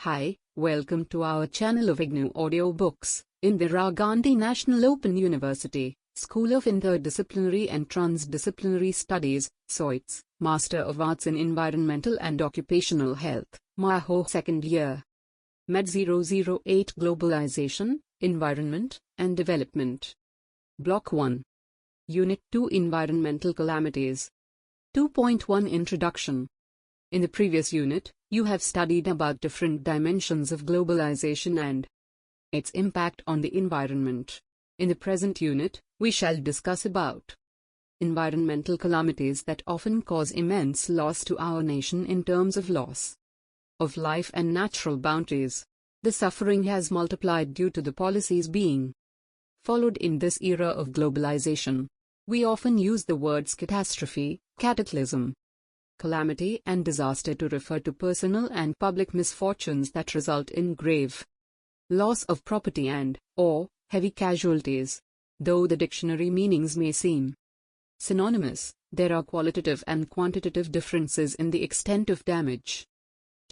Hi, welcome to our channel of IGNOU audiobooks. Indira Gandhi National Open University, School of Interdisciplinary and Trans-Disciplinary Studies, SOITS, Master of Arts in Environmental and Occupational Health, MAEOH second year. Med 008 Globalization, Environment, and Development. Block-1. Unit-2 Environmental Calamities. 2.1 Introduction. In the previous unit, you have studied about different dimensions of globalization and its impact on the environment. In the present unit, we shall discuss about environmental calamities that often cause immense loss to our nation in terms of loss of life and natural boundaries. The suffering has multiplied due to the policies being followed in this era of globalization. We often use the words catastrophe, cataclysm, calamity and disaster to refer to personal and public misfortunes that result in grave loss of property and/or heavy casualties. Though the dictionary meanings may seem synonymous, there are qualitative and quantitative differences in the extent of damage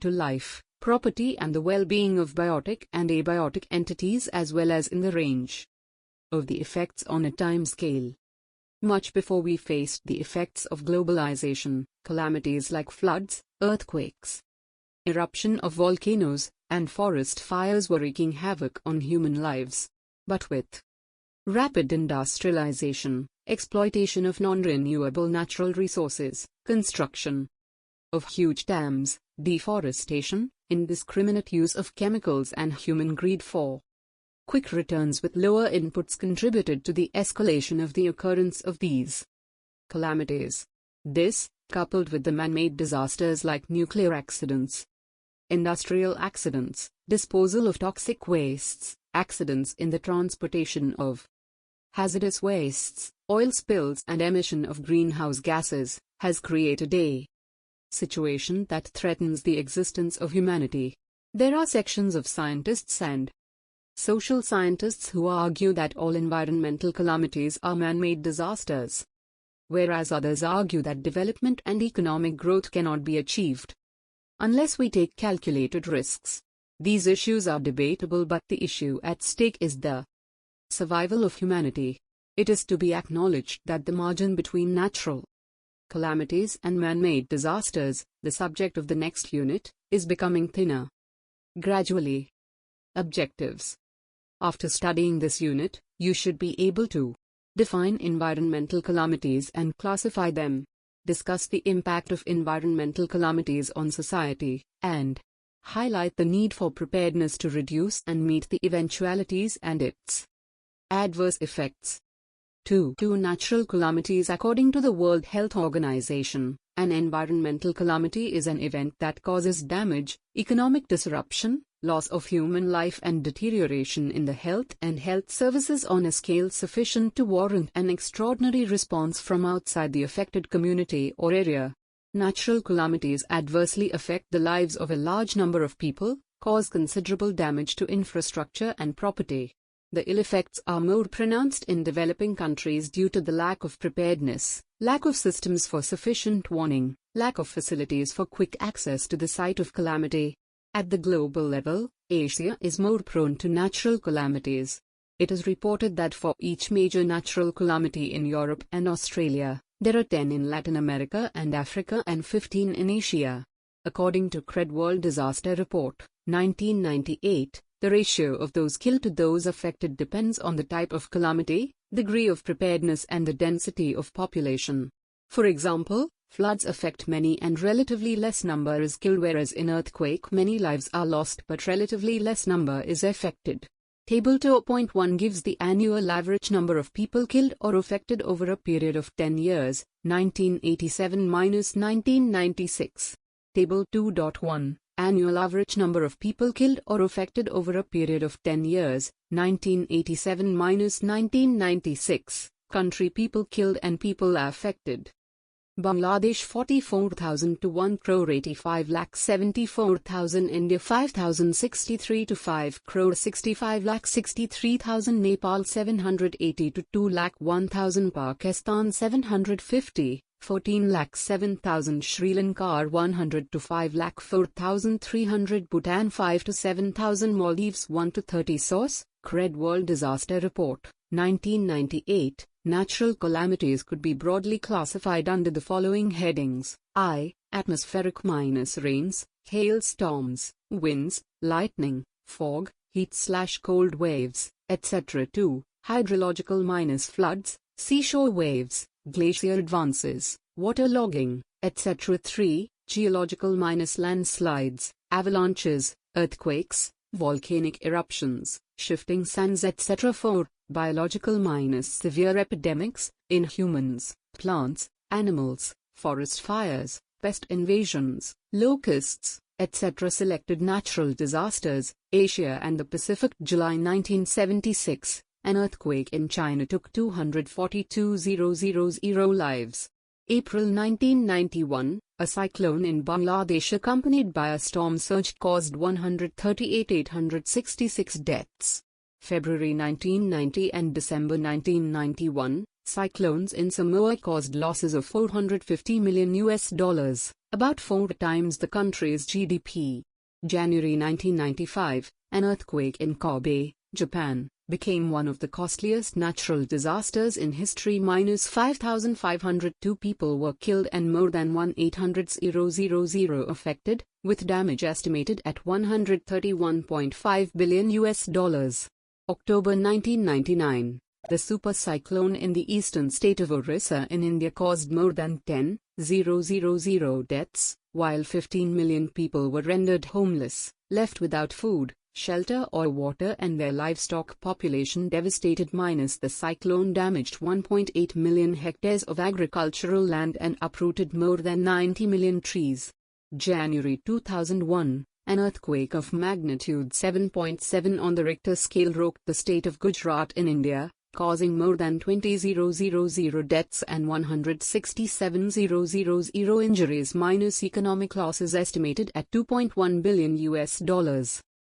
to life, property and the well-being of biotic and abiotic entities, as well as in the range of the effects on a time scale. Much before we faced the effects of globalization, calamities like floods, earthquakes, eruption of volcanoes, and forest fires were wreaking havoc on human lives. But with rapid industrialization, exploitation of non-renewable natural resources, construction of huge dams, deforestation, indiscriminate use of chemicals and human greed for quick returns with lower inputs contributed to the escalation of the occurrence of these calamities. This, coupled with the man-made disasters like nuclear accidents, industrial accidents, disposal of toxic wastes, accidents in the transportation of hazardous wastes, oil spills and emission of greenhouse gases, has created a situation that threatens the existence of humanity. There are sections of scientists and social scientists who argue that all environmental calamities are man-made disasters, whereas others argue that development and economic growth cannot be achieved unless we take calculated risks. These issues are debatable, but the issue at stake is the survival of humanity. It is to be acknowledged that the margin between natural calamities and man-made disasters, the subject of the next unit, is becoming thinner gradually. Objectives. After studying this unit, you should be able to define environmental calamities and classify them, discuss the impact of environmental calamities on society, and highlight the need for preparedness to reduce and meet the eventualities and its adverse effects. 2. Natural calamities. According to the World Health Organization, an environmental calamity is an event that causes damage, economic disruption, loss of human life and deterioration in the health and health services on a scale sufficient to warrant an extraordinary response from outside the affected community or area. Natural calamities adversely affect the lives of a large number of people, cause considerable damage to infrastructure and property. The ill effects are more pronounced in developing countries due to the lack of preparedness, lack of systems for sufficient warning, lack of facilities for quick access to the site of calamity. At the global level, Asia is more prone to natural calamities. It is reported that for each major natural calamity in Europe and Australia, there are 10 in Latin America and Africa and 15 in Asia. According to CRED World Disaster Report, 1998, the ratio of those killed to those affected depends on the type of calamity, degree of preparedness and the density of population. For example, floods affect many and relatively less number is killed, whereas in earthquake many lives are lost but relatively less number is affected. Table 2.1 gives the annual average number of people killed or affected over a period of 10 years, 1987–1996. Table 2.1, annual average number of people killed or affected over a period of 10 years, 1987–1996. Country people killed and people affected. Bangladesh 44,000 to 1,85,74,000. India 5,063 to 5,65,63,000. Nepal 780 to 2,01,000. Pakistan 750, 14,07,000 Sri Lanka 100 to 5,04,300 Bhutan 5 to 7,000 Maldives 1 to 30 Source, Cred World Disaster Report, 1998. Natural calamities could be broadly classified under the following headings. I. Atmospheric minus rains, hailstorms, winds, lightning, fog, heat/cold waves, etc. 2. Hydrological minus floods, seashore waves, glacier advances, waterlogging, etc. 3. Geological minus landslides, avalanches, earthquakes, volcanic eruptions, shifting sands, etc. 4. Biological minus severe epidemics, in humans, plants, animals, forest fires, pest invasions, locusts, etc. Selected natural disasters, Asia and the Pacific. July 1976, an earthquake in China took 242,000 lives. April 1991, a cyclone in Bangladesh accompanied by a storm surge caused 138,866 deaths. February 1990 and December 1991, cyclones in Samoa caused losses of $450 million, about 4 times the country's GDP. January 1995, an earthquake in Kobe, Japan, became one of the costliest natural disasters in history. 5,502 people were killed and more than 1,800,000 affected, with damage estimated at $131.5 billion. October 1999, the super cyclone in the eastern state of Orissa in India caused more than 10,000 deaths, while 15 million people were rendered homeless, left without food, shelter or water, and their livestock population devastated. The cyclone damaged 1.8 million hectares of agricultural land and uprooted more than 90 million trees. January 2001, an earthquake of magnitude 7.7 on the Richter scale rocked the state of Gujarat in India, causing more than 20,000 deaths and 167,000 injuries. Economic losses estimated at $2.1 billion.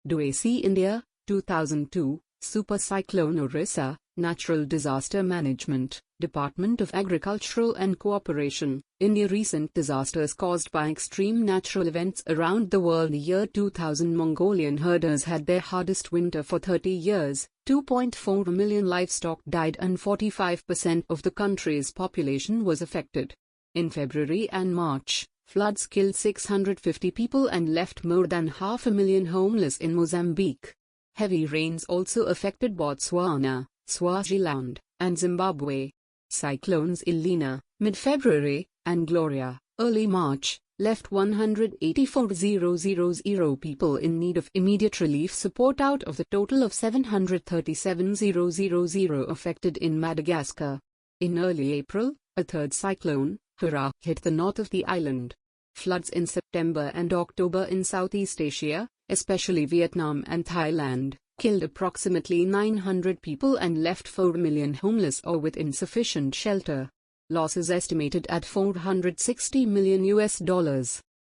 DOAC India, 2002, Super Cyclone Orissa, Natural Disaster Management, Department of Agricultural and Cooperation, India. Recent disasters caused by extreme natural events around the world. Year 2000, Mongolian herders had their hardest winter for 30 years, 2.4 million livestock died and 45% of the country's population was affected. In February and March, floods killed 650 people and left more than 500,000 homeless in Mozambique. Heavy rains also affected Botswana, Swaziland, and Zimbabwe. Cyclones Elena, mid-February, and Gloria, early March, left 184,000 people in need of immediate relief support out of the total of 737,000 affected in Madagascar. In early April, a third cyclone, Hara, hit the north of the island. Floods in September and October in Southeast Asia, especially Vietnam and Thailand, killed approximately 900 people and left 4 million homeless or with insufficient shelter. Losses estimated at $460 million.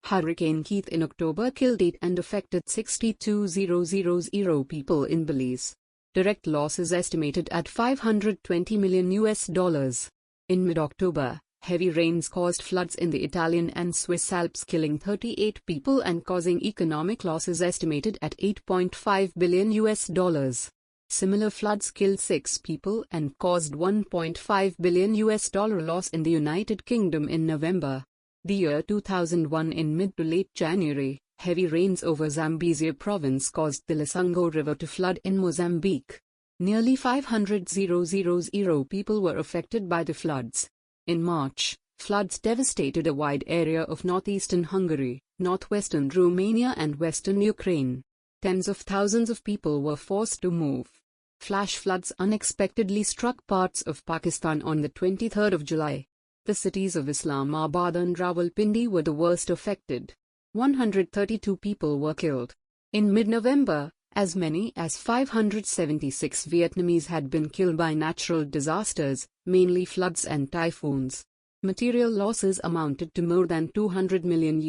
Hurricane Keith in October killed 8 and affected 62,000 people in Belize. Direct losses estimated at $520 million. In mid-October, heavy rains caused floods in the Italian and Swiss Alps, killing 38 people and causing economic losses estimated at $8.5 billion. Similar floods killed 6 people and caused $1.5 billion loss in the United Kingdom in November. The year 2001, in mid to late January, heavy rains over Zambezia province caused the Lisango River to flood in Mozambique. Nearly 500,000 people were affected by the floods. In March, floods devastated a wide area of northeastern Hungary, northwestern Romania and western Ukraine. Tens of thousands of people were forced to move. Flash floods unexpectedly struck parts of Pakistan on the 23rd of July. The cities of Islamabad and Rawalpindi were the worst affected. 132 people were killed. In mid-November, as many as 576 Vietnamese had been killed by natural disasters, mainly floods and typhoons. Material losses amounted to more than $200 million.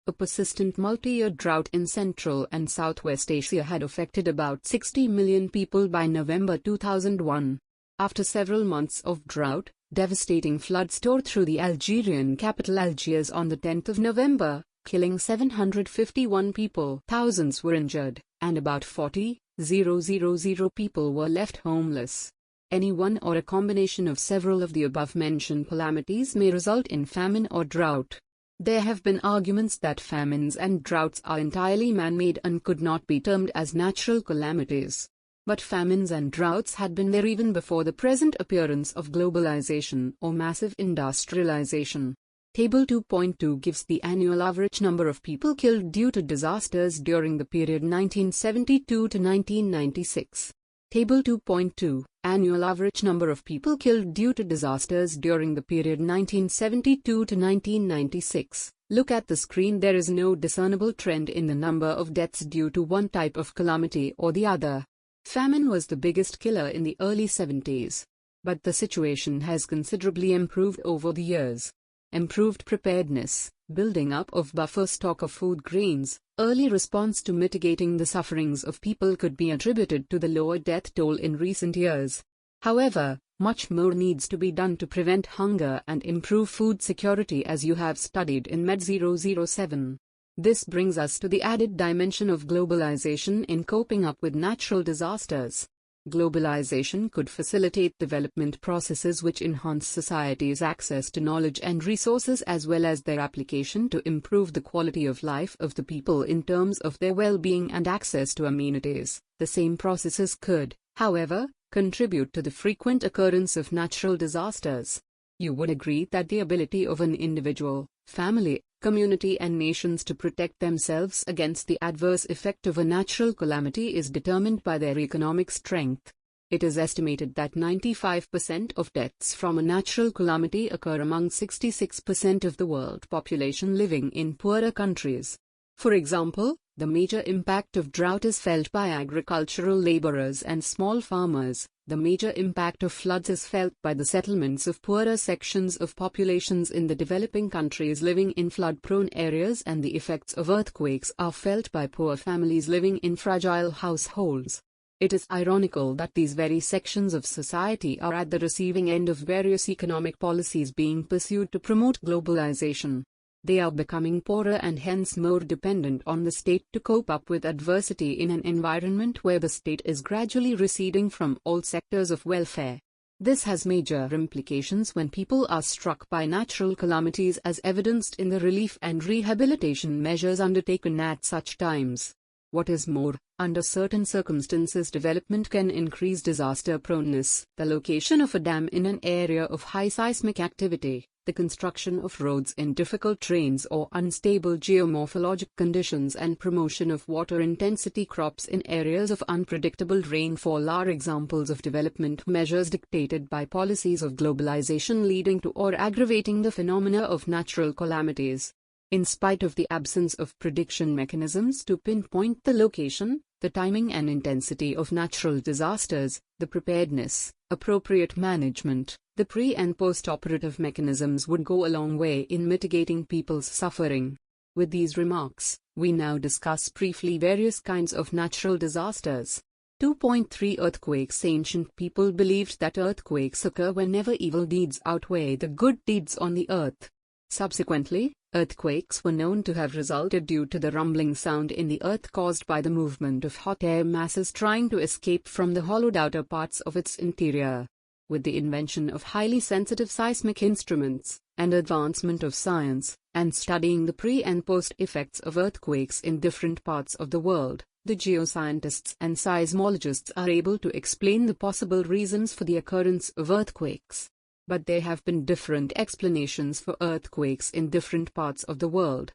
A persistent multi-year drought in Central and Southwest Asia had affected about 60 million people by November 2001. After several months of drought, Devastating floods tore through the Algerian capital Algiers on the 10th of November, killing 751 people. Thousands were injured, and about 40,000 people were left homeless. Any one or a combination of several of the above-mentioned calamities may result in famine or drought. There have been arguments that famines and droughts are entirely man-made and could not be termed as natural calamities. But famines and droughts had been there even before the present appearance of globalization or massive industrialization. Table 2.2 gives the annual average number of people killed due to disasters during the period 1972 to 1996. Table 2.2, Annual average number of people killed due to disasters during the period 1972 to 1996. Look at the screen. There is no discernible trend in the number of deaths due to one type of calamity or the other. Famine was the biggest killer in the early 70s. But the situation has considerably improved over the years. Improved preparedness, building up of buffer stock of food grains, early response to mitigating the sufferings of people could be attributed to the lower death toll in recent years. However, much more needs to be done to prevent hunger and improve food security, as you have studied in Med 007. This brings us to the added dimension of globalization in coping up with natural disasters. Globalization could facilitate development processes which enhance society's access to knowledge and resources, as well as their application to improve the quality of life of the people in terms of their well-being and access to amenities. The same processes could, however, contribute to the frequent occurrence of natural disasters. You would agree that the ability of an individual, family, community and nations to protect themselves against the adverse effect of a natural calamity is determined by their economic strength. It is estimated that 95% of deaths from a natural calamity occur among 66% of the world population living in poorer countries. For example, the major impact of drought is felt by agricultural laborers and small farmers. The major impact of floods is felt by the settlements of poorer sections of populations in the developing countries living in flood-prone areas, and the effects of earthquakes are felt by poor families living in fragile households. It is ironical that these very sections of society are at the receiving end of various economic policies being pursued to promote globalization. They are becoming poorer and hence more dependent on the state to cope up with adversity in an environment where the state is gradually receding from all sectors of welfare. This has major implications when people are struck by natural calamities, as evidenced in the relief and rehabilitation measures undertaken at such times. What is more, under certain circumstances development can increase disaster proneness. The location of a dam in an area of high seismic activity, the construction of roads in difficult terrains or unstable geomorphologic conditions, and promotion of water-intensity crops in areas of unpredictable rainfall are examples of development measures dictated by policies of globalization leading to or aggravating the phenomena of natural calamities. In spite of the absence of prediction mechanisms to pinpoint the location, the timing and intensity of natural disasters, the preparedness, appropriate management, the pre- and post-operative mechanisms would go a long way in mitigating people's suffering. With these remarks, we now discuss briefly various kinds of natural disasters. 2.3 Earthquakes. Ancient people believed that earthquakes occur whenever evil deeds outweigh the good deeds on the earth. Subsequently, earthquakes were known to have resulted due to the rumbling sound in the earth caused by the movement of hot air masses trying to escape from the hollowed outer parts of its interior. With the invention of highly sensitive seismic instruments, and advancement of science, and studying the pre- and post-effects of earthquakes in different parts of the world, the geoscientists and seismologists are able to explain the possible reasons for the occurrence of earthquakes. But there have been different explanations for earthquakes in different parts of the world.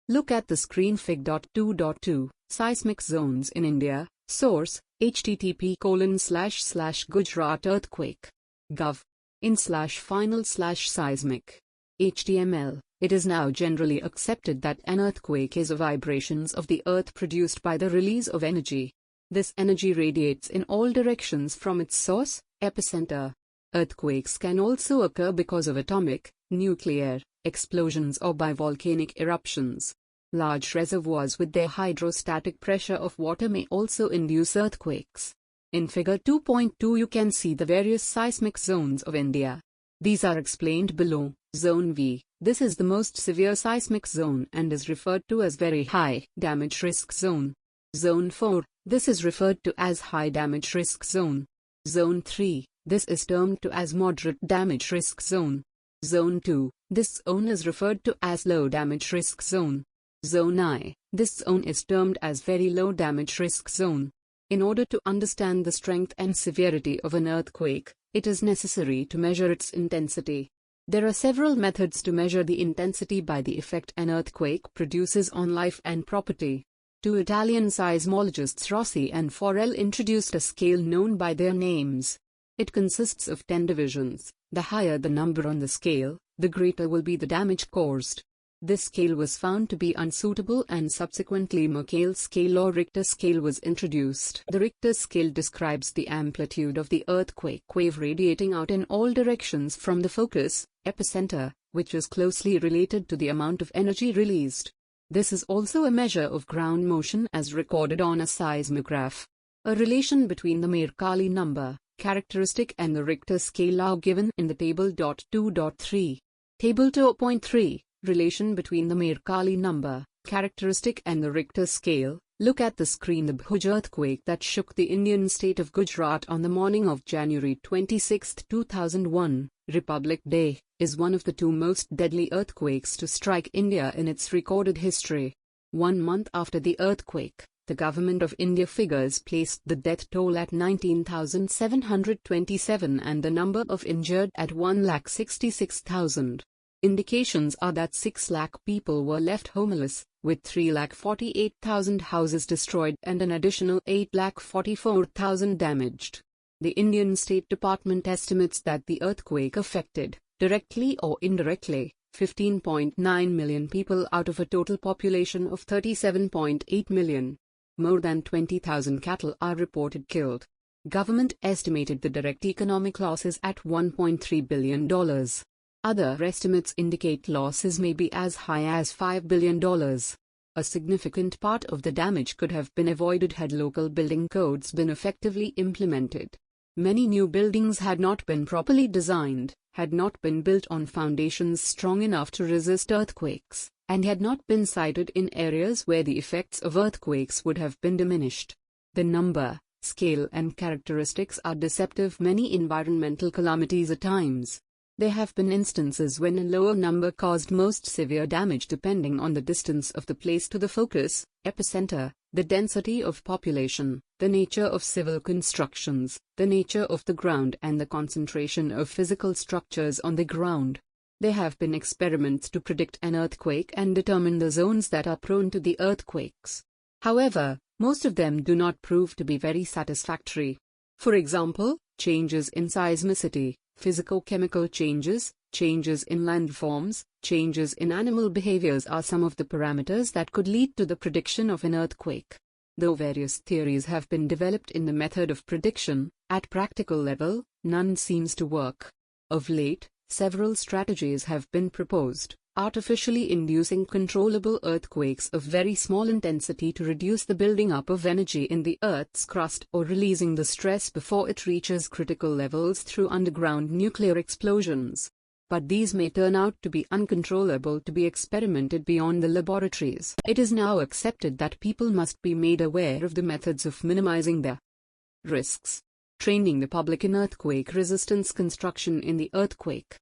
Look at the screen. Fig. 2.2 Seismic zones in India. Source: http://Gujarat earthquake. Gov. in/final/seismic. HTML. It is now generally accepted that an earthquake is a vibrations of the earth produced by the release of energy. This energy radiates in all directions from its source, epicenter. Earthquakes can also occur because of atomic, nuclear, explosions or by volcanic eruptions. Large reservoirs with their hydrostatic pressure of water may also induce earthquakes. In Figure 2.2 you can see the various seismic zones of India. These are explained below. Zone V. This is the most severe seismic zone and is referred to as very high damage risk zone. Zone 4. This is referred to as high damage risk zone. Zone 3. This is termed to as moderate damage risk zone. Zone 2. This zone is referred to as low damage risk zone. Zone I. This zone is termed as very low damage risk zone. In order to understand the strength and severity of an earthquake, it is necessary to measure its intensity. There are several methods to measure the intensity by the effect an earthquake produces on life and property. Two Italian seismologists Rossi and Forel introduced a scale known by their names. It consists of 10 divisions. The higher the number on the scale, the greater will be the damage caused. This scale was found to be unsuitable and subsequently Mercalli scale or Richter scale was introduced. The Richter scale describes the amplitude of the earthquake wave radiating out in all directions from the focus, epicenter, which is closely related to the amount of energy released. This is also a measure of ground motion as recorded on a seismograph. A relation between the Mercalli number, characteristic and the Richter scale are given in the table. 2.3. Table 2.3. Relation between the Mercalli number, characteristic and the Richter scale. Look at the screen. The Bhuj earthquake that shook the Indian state of Gujarat on the morning of January 26, 2001, Republic Day, is one of the two most deadly earthquakes to strike India in its recorded history. 1 month after the earthquake, the Government of India figures placed the death toll at 19,727 and the number of injured at 1,66,000. Indications are that 6 lakh people were left homeless, with 3,48,000 houses destroyed and an additional 8,44,000 damaged. The Indian State Department estimates that the earthquake affected, directly or indirectly, 15.9 million people out of a total population of 37.8 million. More than 20,000 cattle are reported killed. Government estimated the direct economic losses at $1.3 billion. Other estimates indicate losses may be as high as $5 billion. A significant part of the damage could have been avoided had local building codes been effectively implemented. Many new buildings had not been properly designed, had not been built on foundations strong enough to resist earthquakes, and had not been sited in areas where the effects of earthquakes would have been diminished. The number, scale and characteristics are deceptive. Many environmental calamities at times. There have been instances when a lower number caused most severe damage depending on the distance of the place to the focus, epicenter, the density of population, the nature of civil constructions, the nature of the ground and the concentration of physical structures on the ground. There have been experiments to predict an earthquake and determine the zones that are prone to the earthquakes. However, most of them do not prove to be very satisfactory. For example, changes in seismicity, physico-chemical changes, changes in landforms, changes in animal behaviors are some of the parameters that could lead to the prediction of an earthquake. Though various theories have been developed in the method of prediction, at practical level, none seems to work. Of late, several strategies have been proposed, artificially inducing controllable earthquakes of very small intensity to reduce the building up of energy in the Earth's crust or releasing the stress before it reaches critical levels through underground nuclear explosions. But these may turn out to be uncontrollable to be experimented beyond the laboratories. It is now accepted that people must be made aware of the methods of minimizing their risks. Training the public in earthquake resistance construction in the earthquake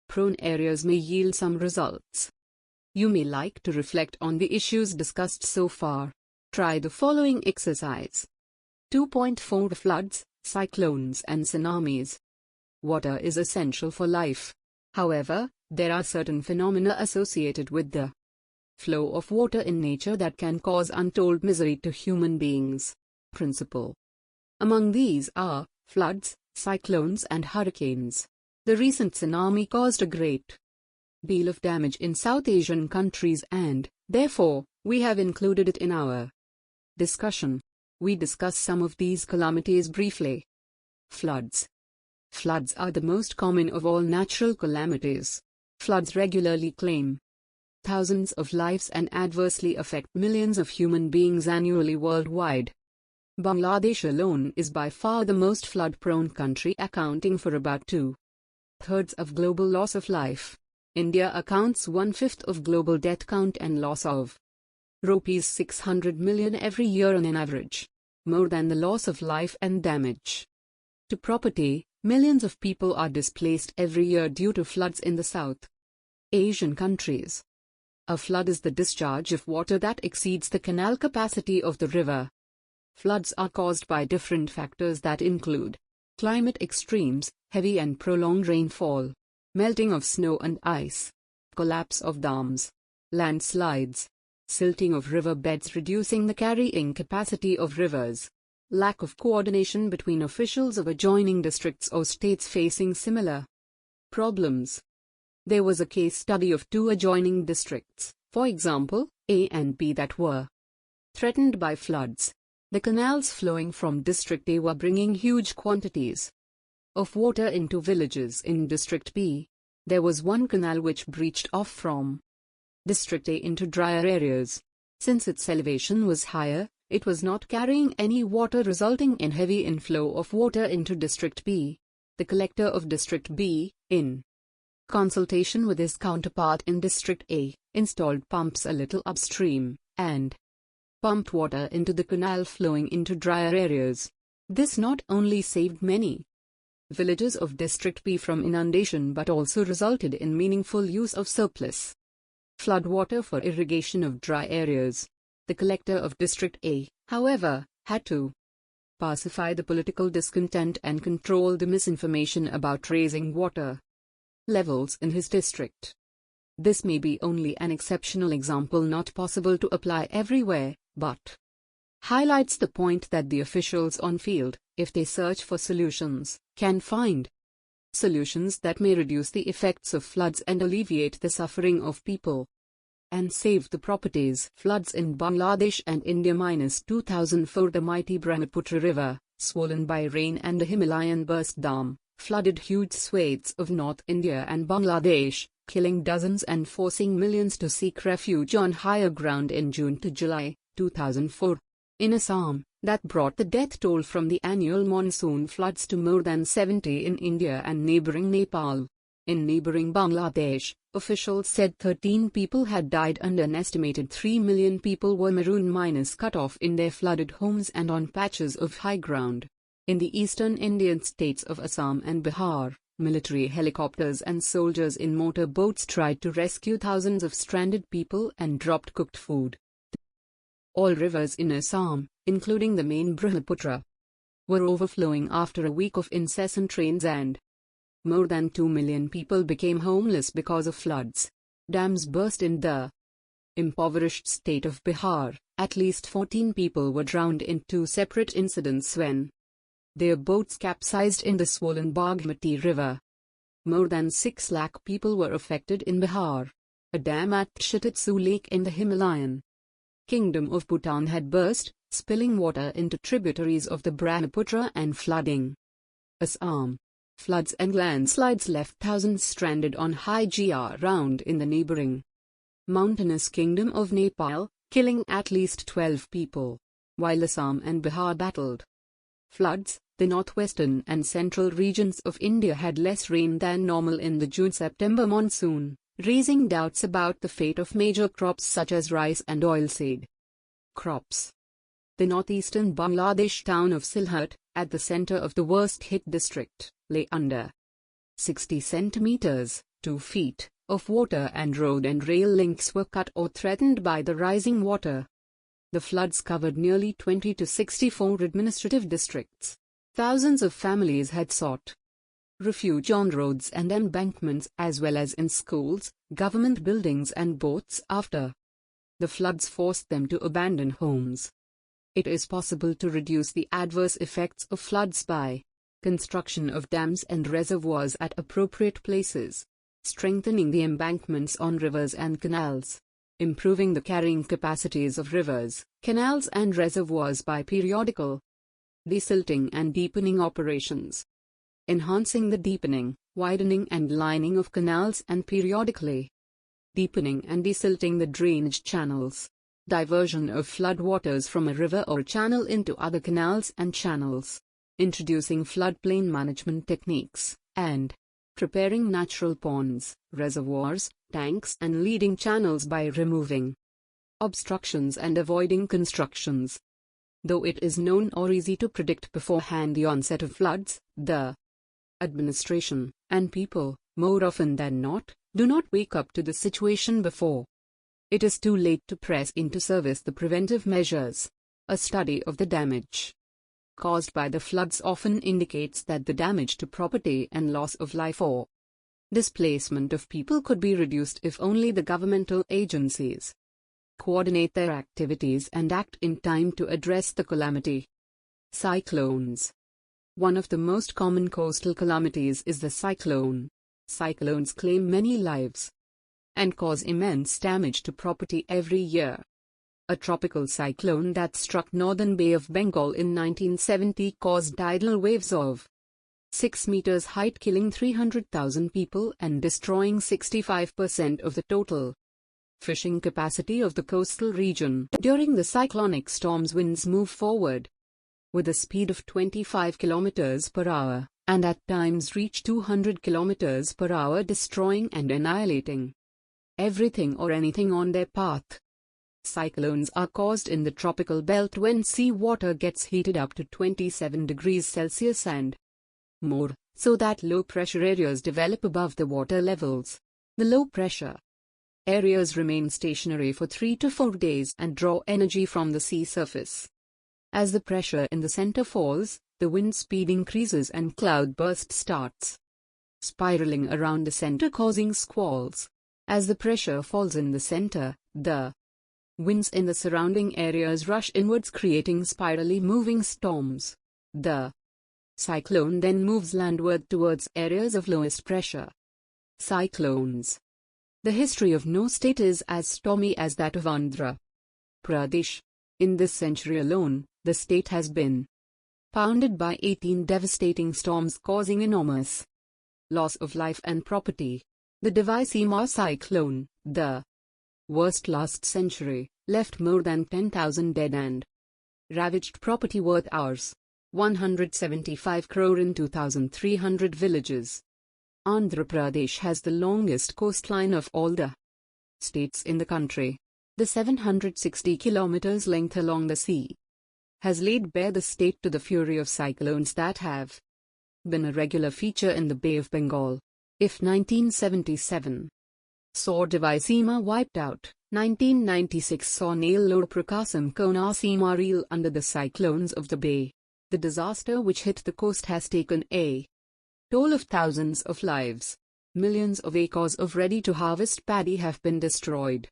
prone areas may yield some results. You may like to reflect on the issues discussed so far. Try the following exercise. 2.4 Floods, cyclones and tsunamis. Water is essential for life. However, there are certain phenomena associated with the flow of water in nature that can cause untold misery to human beings. Principle. Among these are floods, cyclones and hurricanes. The recent tsunami caused a great deal of damage in South Asian countries and, therefore, we have included it in our discussion. We discuss some of these calamities briefly. Floods. Floods are the most common of all natural calamities. Floods regularly claim thousands of lives and adversely affect millions of human beings annually worldwide. Bangladesh alone is by far the most flood-prone country, accounting for about 2 2/3 of global loss of life. India accounts 1/5 of global death count and loss of rupees 600 million every year on an average, more than the loss of life and damage to property. Millions of people are displaced every year due to floods in the South Asian countries. A flood is the discharge of water that exceeds the canal capacity of the river. Floods are caused by different factors that include climate extremes, heavy and prolonged rainfall, melting of snow and ice, collapse of dams, landslides, silting of river beds reducing the carrying capacity of rivers, lack of coordination between officials of adjoining districts or states facing similar problems. There was a case study of 2 adjoining districts, for example, A and B, that were threatened by floods. The canals flowing from District A were bringing huge quantities of water into villages in District B. There was one canal which breached off from District A into drier areas. Since its elevation was higher, it was not carrying any water, resulting in heavy inflow of water into District B. The collector of District B, in consultation with his counterpart in District A, installed pumps a little upstream, and pumped water into the canal flowing into drier areas. This not only saved many villages of District B from inundation but also resulted in meaningful use of surplus flood water for irrigation of dry areas. The collector of District A, however, had to pacify the political discontent and control the misinformation about raising water levels in his district. This may be only an exceptional example, not possible to apply everywhere, but highlights the point that the officials on field, if they search for solutions, can find solutions that may reduce the effects of floods and alleviate the suffering of people and save the properties. Floods in Bangladesh and India. 2004, the mighty Brahmaputra River, swollen by rain and a Himalayan burst dam, flooded huge swathes of North India and Bangladesh, killing dozens and forcing millions to seek refuge on higher ground in June to July 2004. In Assam, that brought the death toll from the annual monsoon floods to more than 70 in India and neighboring Nepal. In neighboring Bangladesh, officials said 13 people had died and an estimated 3 million people were cut off in their flooded homes and on patches of high ground. In the eastern Indian states of Assam and Bihar, military helicopters and soldiers in motor boats tried to rescue thousands of stranded people and dropped cooked food. All rivers in Assam, including the main Brahmaputra, were overflowing after a week of incessant rains, and more than 2 million people became homeless because of floods. Dams burst in the impoverished state of Bihar. At least 14 people were drowned in 2 separate incidents when their boats capsized in the swollen Bagmati River. More than 6 lakh people were affected in Bihar. A dam at Shitatsu Lake in the Himalayan Kingdom of Bhutan had burst, spilling water into tributaries of the Brahmaputra and flooding Assam. Floods and landslides left thousands stranded on high ground in the neighboring mountainous Kingdom of Nepal, killing at least 12 people. While Assam and Bihar battled floods, the northwestern and central regions of India had less rain than normal in the June-September monsoon, raising doubts about the fate of major crops such as rice and oilseed crops. The northeastern Bangladesh town of Sylhet, at the center of the worst-hit district, lay under 60 centimeters, 2 feet, of water, and road and rail links were cut or threatened by the rising water. The floods covered nearly 20 to 64 administrative districts. Thousands of families had sought refuge on roads and embankments as well as in schools, government buildings and boats after the floods forced them to abandon homes. It is possible to reduce the adverse effects of floods by construction of dams and reservoirs at appropriate places, strengthening the embankments on rivers and canals, improving the carrying capacities of rivers, canals and reservoirs by periodical desilting and deepening operations, enhancing the deepening, widening and lining of canals and periodically deepening and desilting the drainage channels, diversion of flood waters from a river or channel into other canals and channels, introducing floodplain management techniques, and preparing natural ponds, reservoirs, tanks and leading channels by removing obstructions and avoiding constructions. Though it is known or easy to predict beforehand the onset of floods, the administration and people, more often than not, do not wake up to the situation before it is too late to press into service the preventive measures. A study of the damage caused by the floods often indicates that the damage to property and loss of life or displacement of people could be reduced if only the governmental agencies coordinate their activities and act in time to address the calamity. Cyclones. One of the most common coastal calamities is the cyclone. Cyclones claim many lives and cause immense damage to property every year. A tropical cyclone that struck northern Bay of Bengal in 1970 caused tidal waves of 6 meters height, killing 300,000 people and destroying 65% of the total fishing capacity of the coastal region. During the cyclonic storms, winds move forward with a speed of 25 kilometers per hour, and at times reach 200 kilometers per hour, destroying and annihilating everything or anything on their path. Cyclones are caused in the tropical belt when seawater gets heated up to 27 degrees Celsius and more, so that low-pressure areas develop above the water levels. The low-pressure areas remain stationary for 3 to 4 days and draw energy from the sea surface. As the pressure in the center falls, the wind speed increases and cloudburst starts spiraling around the center, causing squalls. As the pressure falls in the center, the winds in the surrounding areas rush inwards, creating spirally moving storms. The cyclone then moves landward towards areas of lowest pressure. Cyclones. The history of no state is as stormy as that of Andhra Pradesh. In this century alone, the state has been pounded by 18 devastating storms causing enormous loss of life and property. The Divicema cyclone, the worst last century, left more than 10,000 dead and ravaged property worth Rs. 175 crore in 2,300 villages. Andhra Pradesh has the longest coastline of all the states in the country. The 760 kilometers length along the sea has laid bare the state to the fury of cyclones that have been a regular feature in the Bay of Bengal. If 1977 saw Divicema wiped out, 1996 saw Nellore Prakasam Konaseema reel under the cyclones of the bay. The disaster which hit the coast has taken a toll of thousands of lives. Millions of acres of ready-to-harvest paddy have been destroyed.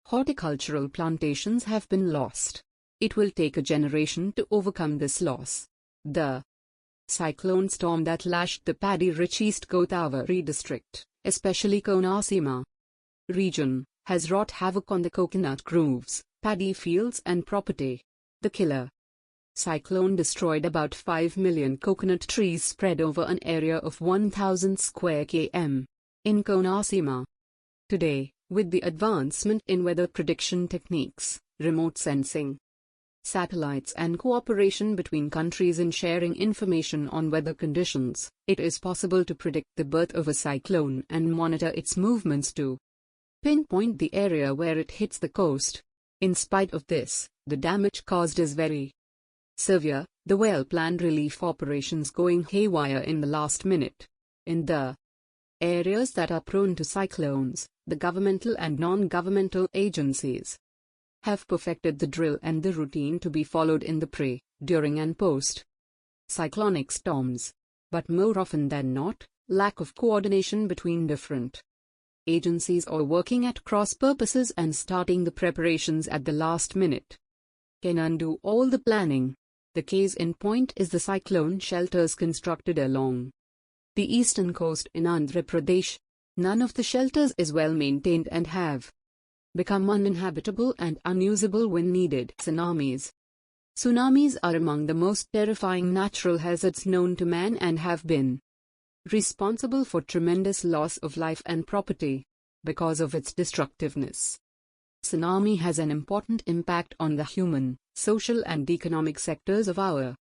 Horticultural plantations have been lost. It will take a generation to overcome this loss. The cyclone storm that lashed the paddy-rich East Godavari district, especially Konaseema region, has wrought havoc on the coconut groves, paddy fields and property. The killer cyclone destroyed about 5 million coconut trees spread over an area of 1,000 square km in Konaseema. Today, with the advancement in weather prediction techniques, remote sensing, satellites and cooperation between countries in sharing information on weather conditions, it is possible to predict the birth of a cyclone and monitor its movements to pinpoint the area where it hits the coast. In spite of this, the damage caused is very severe, the well-planned relief operations going haywire in the last minute. In the areas that are prone to cyclones, the governmental and non-governmental agencies have perfected the drill and the routine to be followed in the pre, during and post-cyclonic storms. But more often than not, lack of coordination between different agencies or working at cross purposes and starting the preparations at the last minute can undo all the planning. The case in point is the cyclone shelters constructed along the eastern coast in Andhra Pradesh. None of the shelters is well maintained and have become uninhabitable and unusable when needed. Tsunamis. Tsunamis are among the most terrifying natural hazards known to man and have been responsible for tremendous loss of life and property because of its destructiveness. Tsunami has an important impact on the human, social and economic sectors of our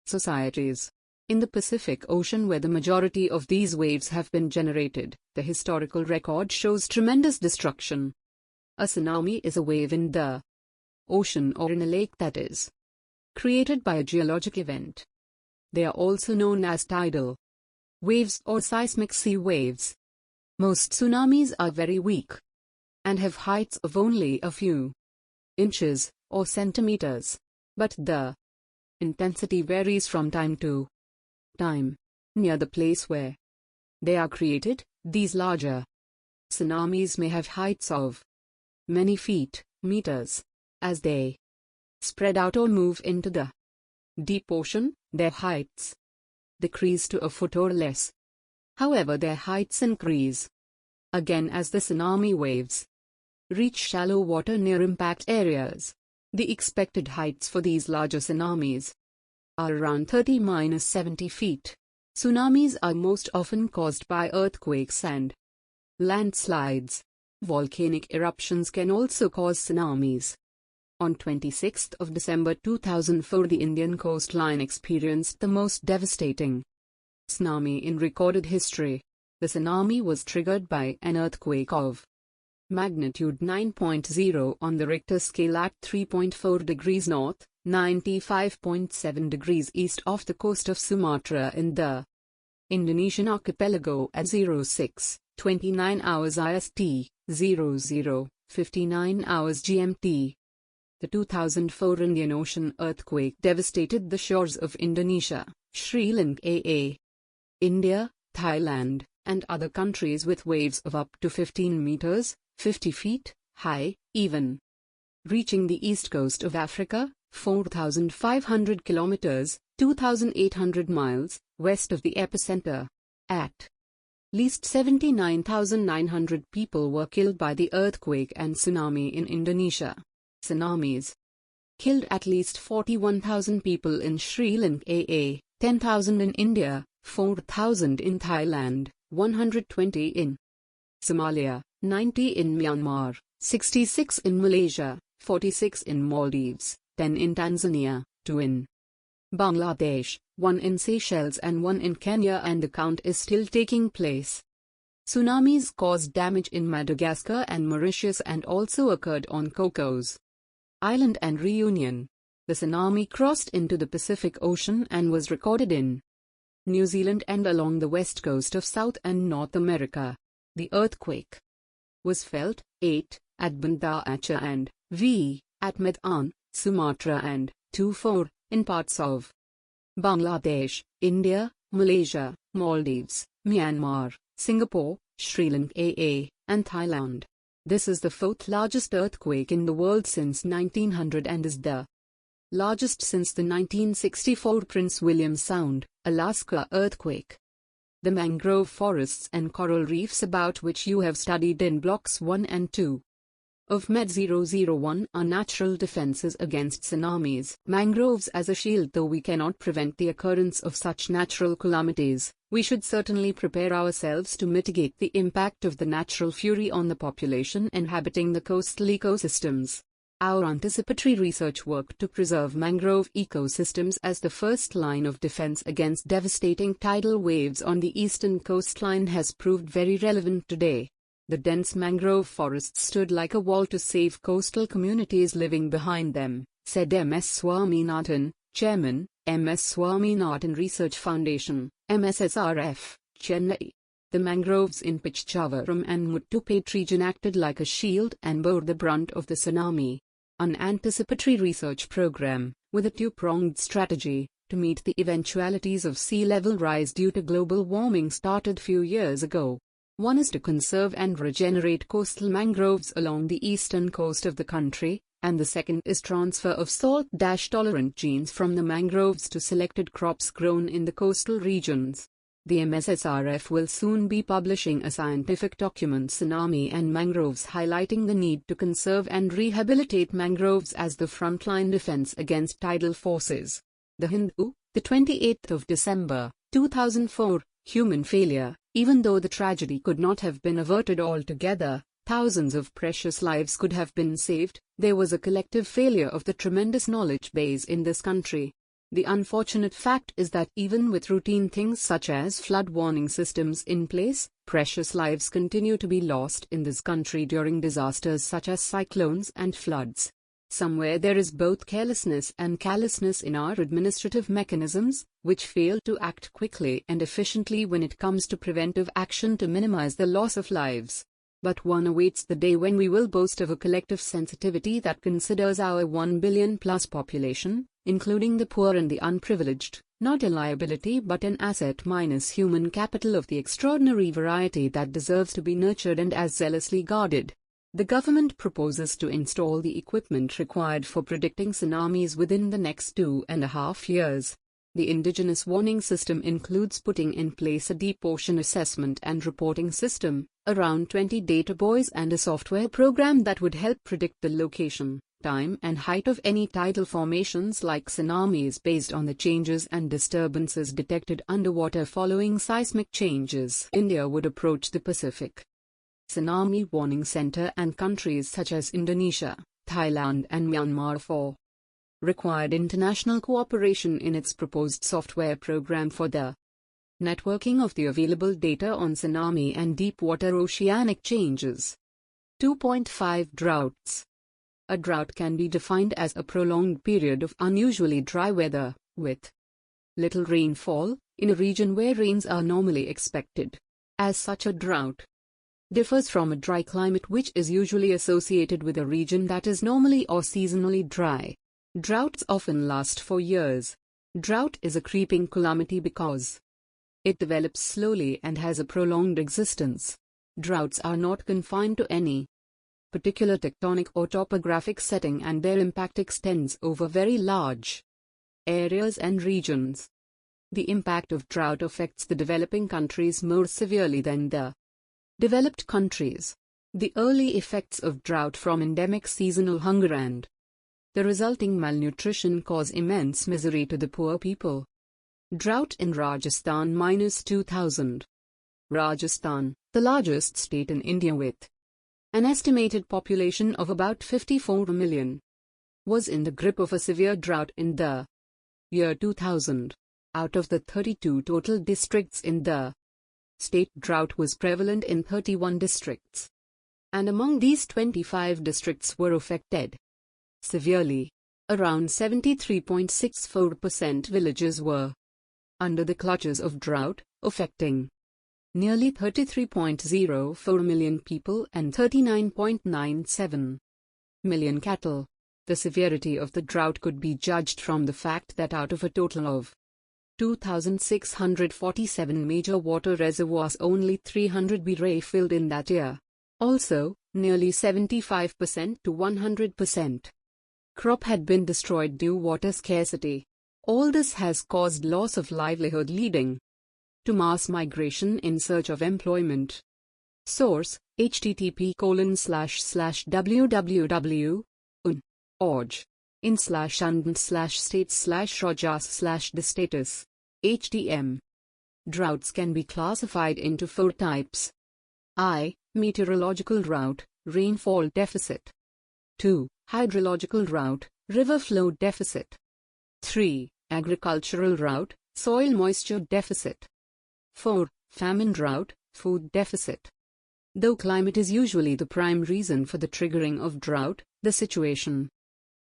societies. In the Pacific Ocean, where the majority of these waves have been generated, the historical record shows tremendous destruction. A tsunami is a wave in the ocean or in a lake that is created by a geologic event. They are also known as tidal waves or seismic sea waves. Most tsunamis are very weak and have heights of only a few inches or centimeters, but the intensity varies from time to time. Near the place where they are created, these larger tsunamis may have heights of many feet, meters. As they spread out or move into the deep ocean, their heights decrease to a foot or less. However, their heights increase again as the tsunami waves reach shallow water near impact areas. The expected heights for these larger tsunamis are around 30–70 feet. Tsunamis are most often caused by earthquakes and landslides. Volcanic eruptions can also cause tsunamis. On 26th of December 2004, the Indian coastline experienced the most devastating tsunami in recorded history. The tsunami was triggered by an earthquake of magnitude 9.0 on the Richter scale at 3.4 degrees north, 95.7 degrees east off the coast of Sumatra in the Indonesian archipelago at 06:29 hours IST, 00:59 hours GMT. The 2004 Indian Ocean earthquake devastated the shores of Indonesia, Sri Lanka, India, Thailand, and other countries with waves of up to 15 meters, 50 feet, high, even reaching the east coast of Africa, 4,500 kilometers, 2,800 miles, west of the epicenter. At least 79,900 people were killed by the earthquake and tsunami in Indonesia. Tsunamis killed at least 41,000 people in Sri Lanka, 10,000 in India, 4,000 in Thailand, 120 in Somalia, 90 in Myanmar, 66 in Malaysia, 46 in Maldives, 10 in Tanzania, 2 in Bangladesh, 1 in Seychelles and 1 in Kenya, and the count is still taking place. Tsunamis caused damage in Madagascar and Mauritius and also occurred on Cocos Island and Reunion. The tsunami crossed into the Pacific Ocean and was recorded in New Zealand and along the west coast of South and North America. The earthquake was felt 8 at Banda Aceh and v at Medan, Sumatra, and 2-4 in parts of Bangladesh, India, Malaysia, Maldives, Myanmar, Singapore, Sri Lanka, and Thailand. This is the fourth largest earthquake in the world since 1900 and is the largest since the 1964 Prince William Sound, Alaska earthquake. The mangrove forests and coral reefs about which you have studied in Blocks 1 and 2 of Med 001 are natural defenses against tsunamis. Mangroves as a shield. Though we cannot prevent the occurrence of such natural calamities, we should certainly prepare ourselves to mitigate the impact of the natural fury on the population inhabiting the coastal ecosystems. Our anticipatory research work to preserve mangrove ecosystems as the first line of defense against devastating tidal waves on the eastern coastline has proved very relevant today. The dense mangrove forests stood like a wall to save coastal communities living behind them, said M.S. Swaminathan, Chairman, M.S. Swaminathan Research Foundation, MSSRF, Chennai. The mangroves in Pichavaram and Muttupet region acted like a shield and bore the brunt of the tsunami. An anticipatory research program, with a two-pronged strategy, to meet the eventualities of sea level rise due to global warming started few years ago. One is to conserve and regenerate coastal mangroves along the eastern coast of the country, and the second is transfer of salt-tolerant genes from the mangroves to selected crops grown in the coastal regions. The MSSRF will soon be publishing a scientific document, Tsunami and Mangroves, highlighting the need to conserve and rehabilitate mangroves as the frontline defense against tidal forces. The Hindu, the 28th of December, 2004, human failure. Even though the tragedy could not have been averted altogether, thousands of precious lives could have been saved. There was a collective failure of the tremendous knowledge base in this country. The unfortunate fact is that even with routine things such as flood warning systems in place, precious lives continue to be lost in this country during disasters such as cyclones and floods. Somewhere there is both carelessness and callousness in our administrative mechanisms, which fail to act quickly and efficiently when it comes to preventive action to minimize the loss of lives. But one awaits the day when we will boast of a collective sensitivity that considers our 1 billion plus population, including the poor and the unprivileged, not a liability but an asset minus human capital of the extraordinary variety that deserves to be nurtured and as zealously guarded. The government proposes to install the equipment required for predicting tsunamis within the next 2.5 years. The indigenous warning system includes putting in place a deep ocean assessment and reporting system, around 20 data buoys and a software program that would help predict the location, time and height of any tidal formations like tsunamis based on the changes and disturbances detected underwater following seismic changes. India would approach the Pacific Tsunami Warning Center and countries such as Indonesia, Thailand and Myanmar for required international cooperation in its proposed software program for the networking of the available data on tsunami and deep-water oceanic changes. 2.5 Droughts. A drought can be defined as a prolonged period of unusually dry weather, with little rainfall, in a region where rains are normally expected. As such, a drought differs from a dry climate which is usually associated with a region that is normally or seasonally dry. Droughts often last for years. Drought is a creeping calamity because it develops slowly and has a prolonged existence. Droughts are not confined to any particular tectonic or topographic setting, and their impact extends over very large areas and regions. The impact of drought affects the developing countries more severely than the developed countries. The early effects of drought from endemic seasonal hunger and the resulting malnutrition cause immense misery to the poor people. Drought in Rajasthan -2000. Rajasthan, the largest state in India with an estimated population of about 54 million, was in the grip of a severe drought in the year 2000. Out of the 32 total districts in the state, drought was prevalent in 31 districts. And among these, 25 districts were affected severely. Around 73.64% villages were under the clutches of drought, affecting nearly 33.04 million people and 39.97 million cattle. The severity of the drought could be judged from the fact that out of a total of 2,647 major water reservoirs, only 300 were refilled in that year. Also, nearly 75% to 100% crop had been destroyed due to water scarcity. All this has caused loss of livelihood, leading to mass migration in search of employment. Source: http://www.unauj in/und/states/rojas/the-status. HTM. Droughts can be classified into 4 types. I. Meteorological drought, rainfall deficit. 2. Hydrological drought, river flow deficit. 3. Agricultural drought, soil moisture deficit. 4. Famine drought, food deficit. Though climate is usually the prime reason for the triggering of drought, the situation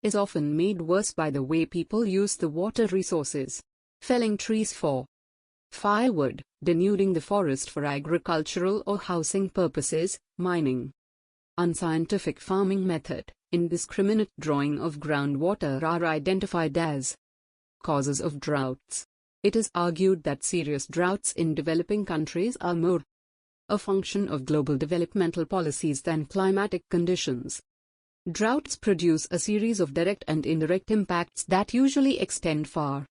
is often made worse by the way people use the water resources. Felling trees for firewood, denuding the forest for agricultural or housing purposes, mining, unscientific farming method, indiscriminate drawing of groundwater are identified as causes of droughts. It is argued that serious droughts in developing countries are more a function of global developmental policies than climatic conditions. Droughts produce a series of direct and indirect impacts that usually extend far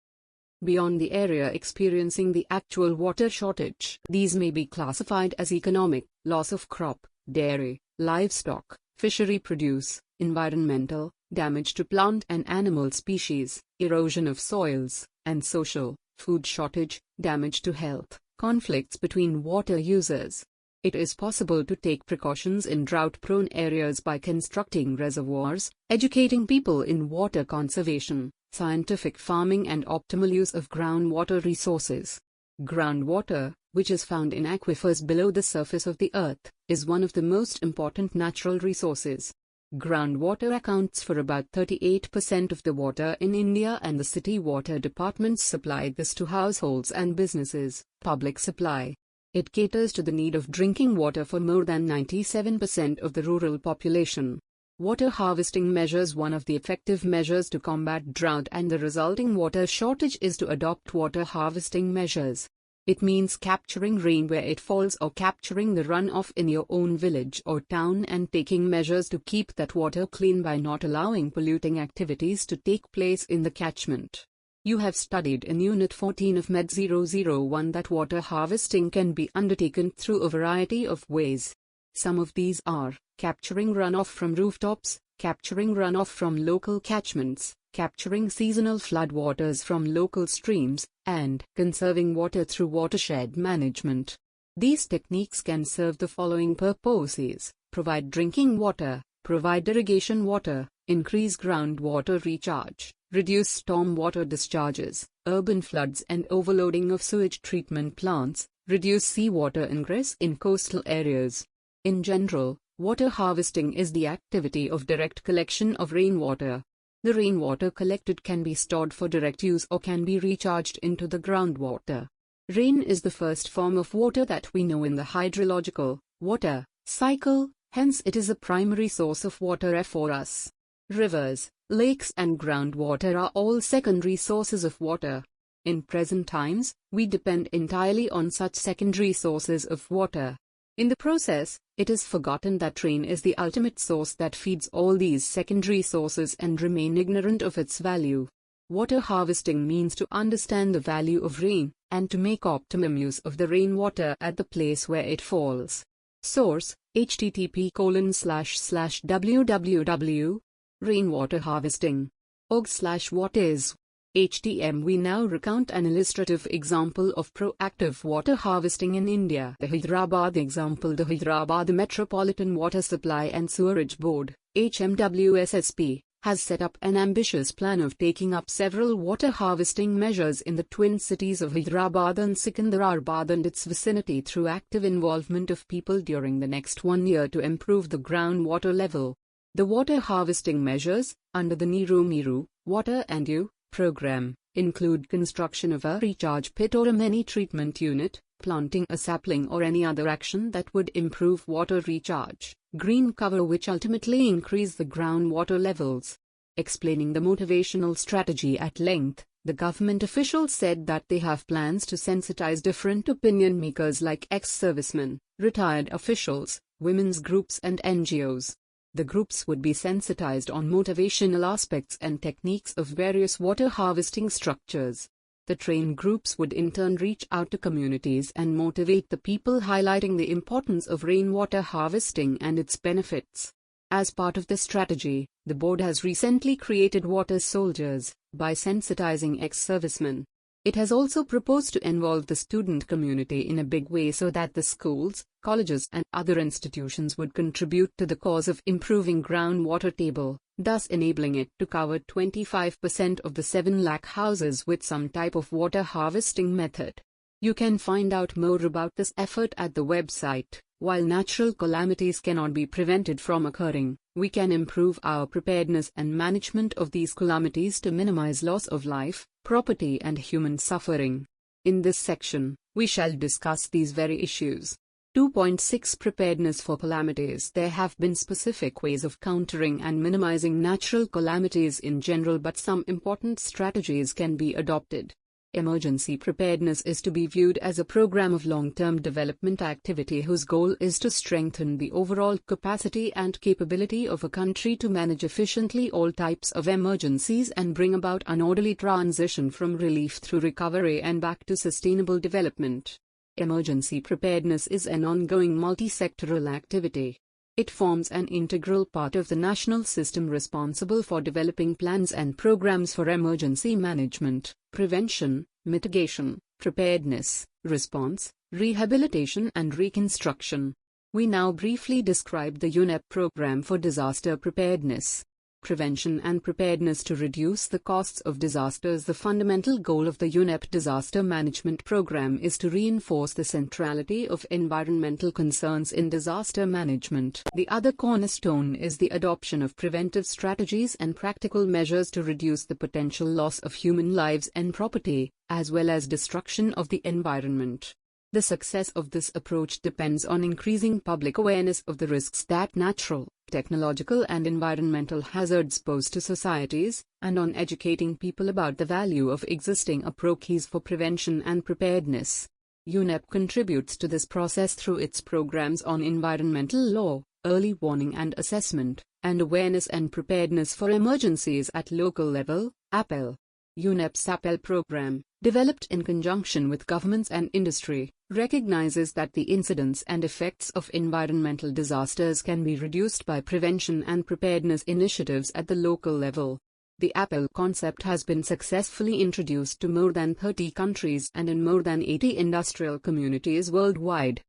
beyond the area experiencing the actual water shortage. These may be classified as economic, loss of crop, dairy, livestock, fishery produce, environmental, damage to plant and animal species, erosion of soils, and social, food shortage, damage to health, conflicts between water users. It is possible to take precautions in drought-prone areas by constructing reservoirs, educating people in water conservation, scientific farming and optimal use of groundwater resources. Groundwater, which is found in aquifers below the surface of the earth, is one of the most important natural resources. Groundwater accounts for about 38% of the water in India, and the city water departments supply this to households and businesses. Public supply. It caters to the need of drinking water for more than 97% of the rural population. Water harvesting measures. One of the effective measures to combat drought and the resulting water shortage is to adopt water harvesting measures. It means capturing rain where it falls or capturing the runoff in your own village or town and taking measures to keep that water clean by not allowing polluting activities to take place in the catchment. You have studied in Unit 14 of Med 001 that water harvesting can be undertaken through a variety of ways. Some of these are capturing runoff from rooftops, capturing runoff from local catchments, capturing seasonal floodwaters from local streams, and conserving water through watershed management. These techniques can serve the following purposes: provide drinking water, provide irrigation water, increase groundwater recharge, reduce stormwater discharges, urban floods and overloading of sewage treatment plants, reduce seawater ingress in coastal areas. In general, water harvesting is the activity of direct collection of rainwater. The rainwater collected can be stored for direct use or can be recharged into the groundwater. Rain is the first form of water that we know in the hydrological water cycle, hence it is a primary source of water for us. Rivers, lakes and groundwater are all secondary sources of water. In present times, we depend entirely on such secondary sources of water. In the process, it is forgotten that rain is the ultimate source that feeds all these secondary sources and remain ignorant of its value. Water harvesting means to understand the value of rain, and to make optimum use of the rainwater at the place where it falls. Source: http://www. Rainwater harvesting. org/what is. HTM. We now recount an illustrative example of proactive water harvesting in India. The Hyderabad example. The Hyderabad Metropolitan Water Supply and Sewerage Board, HMWSSP, has set up an ambitious plan of taking up several water harvesting measures in the twin cities of Hyderabad and Secunderabad and its vicinity through active involvement of people during the next 1 year to improve the groundwater level. The water harvesting measures, under the Neeru Water and You program, include construction of a recharge pit or a mini treatment unit, planting a sapling or any other action that would improve water recharge, green cover which ultimately increase the groundwater levels. Explaining the motivational strategy at length, the government officials said that they have plans to sensitize different opinion makers like ex-servicemen, retired officials, women's groups and NGOs. The groups would be sensitized on motivational aspects and techniques of various water harvesting structures. The trained groups would in turn reach out to communities and motivate the people, highlighting the importance of rainwater harvesting and its benefits. As part of the strategy, the board has recently created water soldiers, by sensitizing ex-servicemen. It has also proposed to involve the student community in a big way so that the schools, colleges and other institutions would contribute to the cause of improving groundwater table, thus enabling it to cover 25% of the 7 lakh houses with some type of water harvesting method. You can find out more about this effort at the website. While natural calamities cannot be prevented from occurring, we can improve our preparedness and management of these calamities to minimize loss of life, property and human suffering. In this section, we shall discuss these very issues. 2.6 Preparedness for calamities. There have been specific ways of countering and minimizing natural calamities in general, but some important strategies can be adopted. Emergency preparedness is to be viewed as a program of long-term development activity whose goal is to strengthen the overall capacity and capability of a country to manage efficiently all types of emergencies and bring about an orderly transition from relief through recovery and back to sustainable development. Emergency preparedness is an ongoing multi-sectoral activity. It forms an integral part of the national system responsible for developing plans and programs for emergency management, prevention, mitigation, preparedness, response, rehabilitation and reconstruction. We now briefly describe the UNEP program for disaster preparedness. Prevention and preparedness to reduce the costs of disasters. The fundamental goal of the UNEP disaster management program is to reinforce the centrality of environmental concerns in disaster management. The other cornerstone is the adoption of preventive strategies and practical measures to reduce the potential loss of human lives and property, as well as destruction of the environment. The success of this approach depends on increasing public awareness of the risks that natural, technological and environmental hazards pose to societies, and on educating people about the value of existing approaches for prevention and preparedness. UNEP contributes to this process through its programs on environmental law, early warning and assessment, and awareness and preparedness for emergencies at local level. APEL. UNEP's APEL program, developed in conjunction with governments and industry, recognizes that the incidence and effects of environmental disasters can be reduced by prevention and preparedness initiatives at the local level. The APEL concept has been successfully introduced to more than 30 countries and in more than 80 industrial communities worldwide.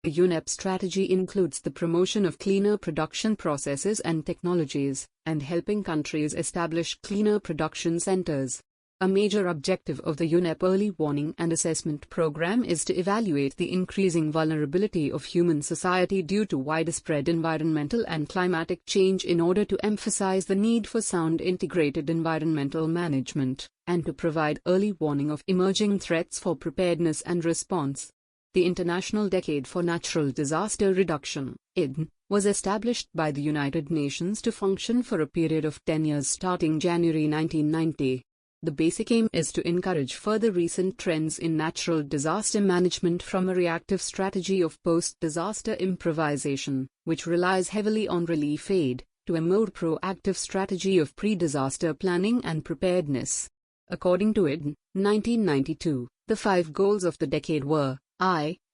The UNEP strategy includes the promotion of cleaner production processes and technologies, and helping countries establish cleaner production centers. A major objective of the UNEP Early Warning and Assessment Program is to evaluate the increasing vulnerability of human society due to widespread environmental and climatic change in order to emphasize the need for sound integrated environmental management, and to provide early warning of emerging threats for preparedness and response. The International Decade for Natural Disaster Reduction, IGNOU, was established by the United Nations to function for a period of 10 years starting January 1990. The basic aim is to encourage further recent trends in natural disaster management from a reactive strategy of post-disaster improvisation, which relies heavily on relief aid, to a more proactive strategy of pre-disaster planning and preparedness. According to IGNOU, 1992, the 5 goals of the decade were: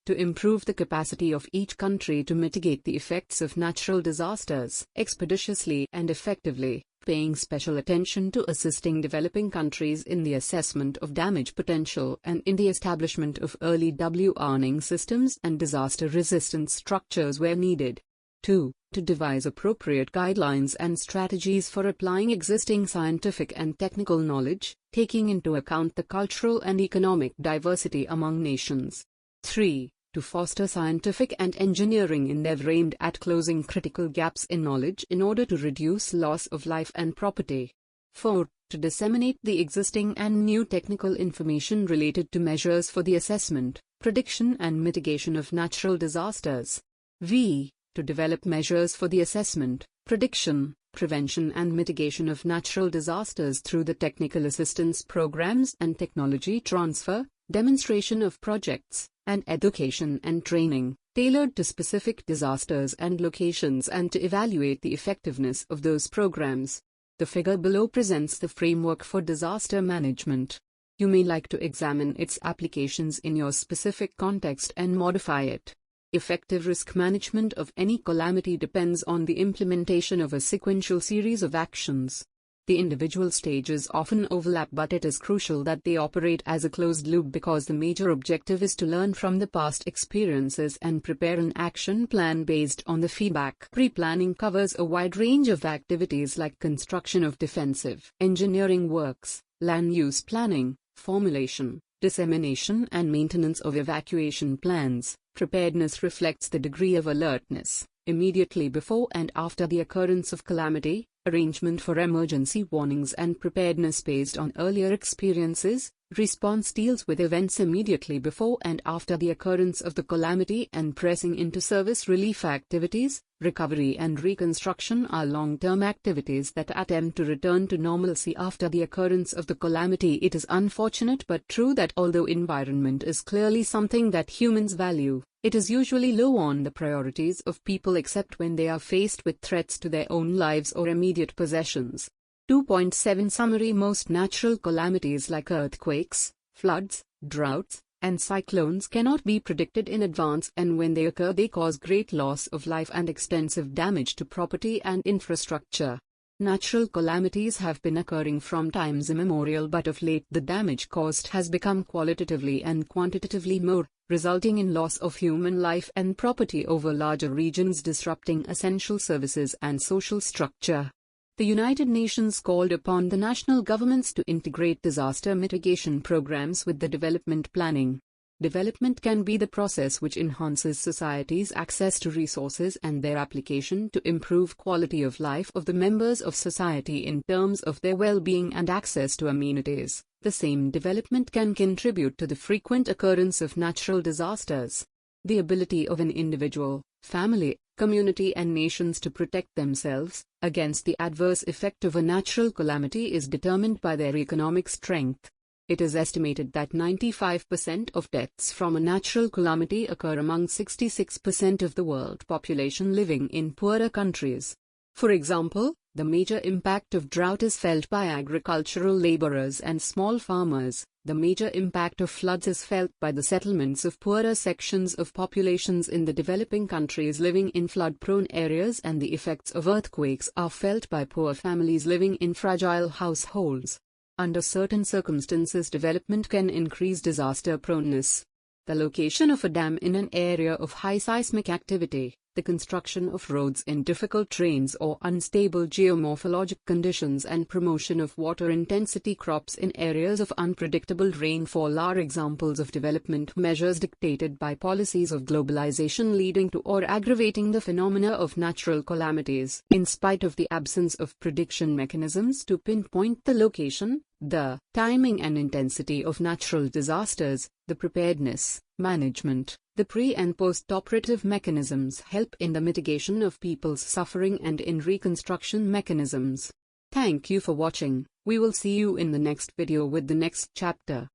to improve the capacity of each country to mitigate the effects of natural disasters expeditiously and effectively, paying special attention to assisting developing countries in the assessment of damage potential and in the establishment of early warning systems and disaster-resistant structures where needed. 2. To devise appropriate guidelines and strategies for applying existing scientific and technical knowledge, taking into account the cultural and economic diversity among nations. 3. To foster scientific and engineering endeavor aimed at closing critical gaps in knowledge in order to reduce loss of life and property. 4. To disseminate the existing and new technical information related to measures for the assessment, prediction and mitigation of natural disasters. To develop measures for the assessment, prediction, prevention and mitigation of natural disasters through the technical assistance programs and technology transfer, demonstration of projects, and education and training, tailored to specific disasters and locations, and to evaluate the effectiveness of those programs. The figure below presents the framework for disaster management. You may like to examine its applications in your specific context and modify it. Effective risk management of any calamity depends on the implementation of a sequential series of actions. The individual stages often overlap, but it is crucial that they operate as a closed loop because the major objective is to learn from the past experiences and prepare an action plan based on the feedback. Pre-planning covers a wide range of activities like construction of defensive engineering works, land use planning, formulation, dissemination and maintenance of evacuation plans. Preparedness reflects the degree of alertness, immediately before and after the occurrence of calamity, arrangement for emergency warnings and preparedness based on earlier experiences. Response deals with events immediately before and after the occurrence of the calamity and pressing into service relief activities. Recovery and reconstruction are long-term activities that attempt to return to normalcy after the occurrence of the calamity. It is unfortunate but true that although environment is clearly something that humans value, it is usually low on the priorities of people except when they are faced with threats to their own lives or immediate possessions. 2.7 Summary: Most natural calamities like earthquakes, floods, droughts, and cyclones cannot be predicted in advance, and when they occur they cause great loss of life and extensive damage to property and infrastructure. Natural calamities have been occurring from times immemorial, but of late the damage caused has become qualitatively and quantitatively more, resulting in loss of human life and property over larger regions, disrupting essential services and social structure. The United Nations called upon the national governments to integrate disaster mitigation programs with the development planning. Development can be the process which enhances society's access to resources and their application to improve quality of life of the members of society in terms of their well-being and access to amenities. The same development can contribute to the frequent occurrence of natural disasters. The ability of an individual, family, community and nations to protect themselves against the adverse effect of a natural calamity is determined by their economic strength. It is estimated that 95% of deaths from a natural calamity occur among 66% of the world population living in poorer countries. For example, the major impact of drought is felt by agricultural laborers and small farmers. The major impact of floods is felt by the settlements of poorer sections of populations in the developing countries living in flood-prone areas, and the effects of earthquakes are felt by poor families living in fragile households. Under certain circumstances, development can increase disaster proneness. The location of a dam in an area of high seismic activity, the construction of roads in difficult terrains or unstable geomorphologic conditions, and promotion of water-intensity crops in areas of unpredictable rainfall are examples of development measures dictated by policies of globalization leading to or aggravating the phenomena of natural calamities. In spite of the absence of prediction mechanisms to pinpoint the location, the timing and intensity of natural disasters, the preparedness, management, the pre- and post-operative mechanisms help in the mitigation of people's suffering and in reconstruction mechanisms. Thank you for watching. We will see you in the next video with the next chapter.